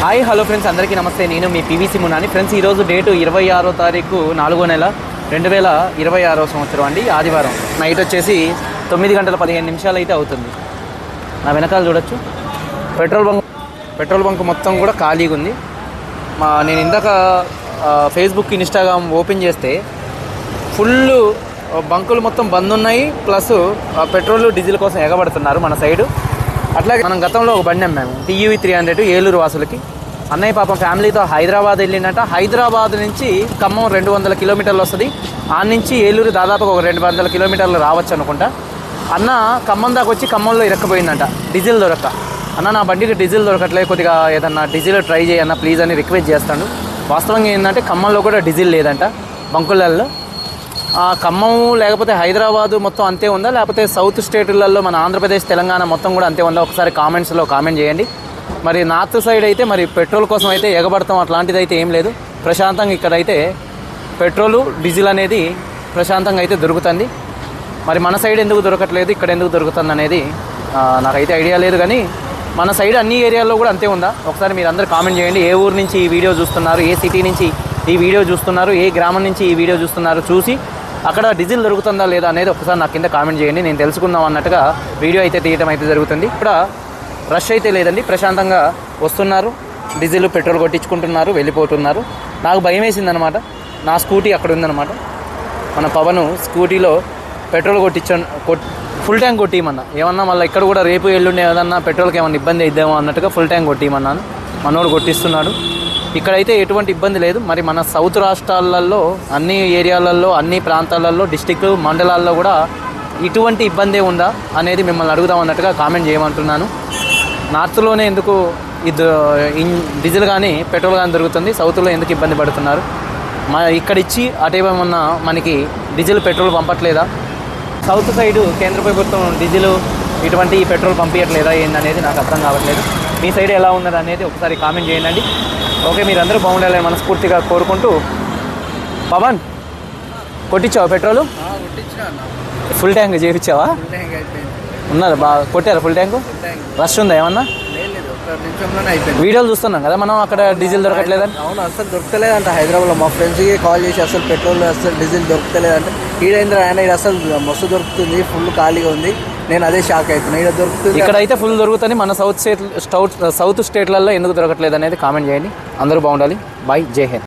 Hi hello friends, అందరికీ నమస్తే. నేను మీ పీవీసీ మునాని. ఫ్రెండ్స్, ఈరోజు డేటు 26వ తారీఖు 4వ నెల 2026 సంవత్సరం అండి, ఆదివారం. నైట్ వచ్చేసి 9 గంటల 15 నిమిషాలు అయితే అవుతుంది. నా వెనకాల చూడొచ్చు పెట్రోల్ బంక్ మొత్తం కూడా ఖాళీగా ఉంది. నేను ఇందాక ఫేస్బుక్ ఇన్స్టాగ్రామ్ ఓపెన్ చేస్తే ఫుల్ బంకులు మొత్తం బంద్ ఉన్నాయి. ప్లస్ పెట్రోల్ డీజిల్ కోసం ఎగబడుతున్నారు మన సైడు. అట్లాగే మనం గతంలో ఒక బండి అమ్మాము, TUV 300 ఏలూరు వాసులకి. అన్నయ్య పాపం ఫ్యామిలీతో హైదరాబాద్ వెళ్ళినట్ట. హైదరాబాద్ నుంచి ఖమ్మం 200 కిలోమీటర్లు వస్తుంది. ఆ నుంచి ఏలూరు దాదాపు ఒక 200 కిలోమీటర్లు రావచ్చు అనుకుంటా. అన్న ఖమ్మం దాకా వచ్చి ఖమ్మంలో ఇరక్కపోయిందంట డీజిల్ దొరక్క. అన్న, నా బండికి డీజిల్ దొరకట్లేదు, కొద్దిగా ఏదన్నా డీజిల్ ట్రై చేయన్న ప్లీజ్ అని రిక్వెస్ట్ చేస్తాను. వాస్తవంగా ఏంటంటే ఖమ్మంలో కూడా డీజిల్ లేదంట బంకులలో. ఖమ్మం లేకపోతే హైదరాబాదు మొత్తం అంతే ఉందా, లేకపోతే సౌత్ స్టేట్లలో మన ఆంధ్రప్రదేశ్ తెలంగాణ మొత్తం కూడా అంతే ఉందా? ఒకసారి కామెంట్స్లో కామెంట్ చేయండి. మరి నార్త్ సైడ్ అయితే మరి పెట్రోల్ కోసం అయితే ఎగబడతాం అట్లాంటిది అయితే ఏం లేదు. ప్రశాంతంగా ఇక్కడైతే పెట్రోలు డీజిల్ అనేది ప్రశాంతంగా అయితే దొరుకుతుంది. మరి మన సైడ్ ఎందుకు దొరకట్లేదు, ఇక్కడ ఎందుకు దొరుకుతుంది అనేది నాకైతే ఐడియా లేదు. కానీ మన సైడ్ అన్ని ఏరియాల్లో కూడా అంతే ఉందా? ఒకసారి మీరు అందరూ కామెంట్ చేయండి. ఏ ఊరు నుంచి ఈ వీడియో చూస్తున్నారు, ఏ సిటీ నుంచి ఈ వీడియో చూస్తున్నారు, ఏ గ్రామం నుంచి ఈ వీడియో చూస్తున్నారు, చూసి అక్కడ డీజిల్ దొరుకుతుందా లేదా అనేది ఒకసారి నాకు కింద కామెంట్ చేయండి. నేను తెలుసుకుందాం అన్నట్టుగా వీడియో అయితే తీయడం అయితే జరుగుతుంది. ఇక్కడ రష్ అయితే లేదండి, ప్రశాంతంగా వస్తున్నారు, డీజిల్ పెట్రోల్ కొట్టించుకుంటున్నారు, వెళ్ళిపోతున్నారు. నాకు భయం వేసిందనమాట. నా స్కూటీ అక్కడ ఉందన్నమాట. మన పవన్ స్కూటీలో పెట్రోల్ ఫుల్ ట్యాంక్ కొట్టిమన్నా. ఏమన్నా మళ్ళీ ఇక్కడ కూడా రేపు ఎల్లుండి ఏదన్నా పెట్రోల్కి ఏమన్నా ఇబ్బంది అయిద్దామో అన్నట్టుగా ఫుల్ ట్యాంక్ కొట్టిమన్నాను. మనోడు కొట్టిస్తున్నాడు. ఇక్కడైతే ఎటువంటి ఇబ్బంది లేదు. మరి మన సౌత్ రాష్ట్రాలలో అన్ని ఏరియాలలో అన్ని ప్రాంతాలలో డిస్టిక్ మండలాల్లో కూడా ఇటువంటి ఇబ్బంది ఉందా అనేది మిమ్మల్ని అడుగుదాం అన్నట్టుగా కామెంట్ చేయమంటున్నాను. నార్త్లోనే ఎందుకు డీజిల్ కానీ పెట్రోల్ కానీ దొరుకుతుంది, సౌత్లో ఎందుకు ఇబ్బంది పడుతున్నారు? ఇక్కడ ఇచ్చి అటేమన్నా మనకి డీజిల్ పెట్రోల్ పంపట్లేదా? సౌత్ సైడు కేంద్ర ప్రభుత్వం డీజిల్ ఇటువంటి పెట్రోల్ పంపించట్లేదా ఏందనేది నాకు అర్థం కావట్లేదు. మీ సైడ్ ఎలా ఉన్నది అనేది ఒకసారి కామెంట్ చేయండి. ఓకే, మీరందరూ బాగుండాలని మనస్ఫూర్తిగా కోరుకుంటూ. పవన్, కొట్టించావా పెట్రోలు? ఫుల్ ట్యాంక్ చేయించావా? ఉన్నదా బాగా కొట్టారా ఫుల్ ట్యాంకు? రష్ ఉందా ఏమన్నా? వీడియోలు చూస్తున్నాం కదా మనం, అక్కడ డీజిల్ దొరకట్లేదని. అవును, అసలు దొరకలేదంట హైదరాబాద్లో. మా ఫ్రెండ్స్కి కాల్ చేసి అసలు పెట్రోల్ అసలు డీజిల్ దొరకలేదంటే, ఈడైంద్ర ఆయన అసలు మస్తు దొరుకుతుంది, ఫుల్ ఖాళీగా ఉంది. నేను అదే షాక్ అవుతున్నా. ఇక్కడ దొరుకుతుంది, ఇక్కడైతే ఫుల్ దొరుకుతుంది. మన సౌత్ స్టేట్లలో ఎందుకు దొరకట్లేదు అనేది కామెంట్ చేయండి. అందరూ బాగుండాలి. బాయ్, జై హింద్.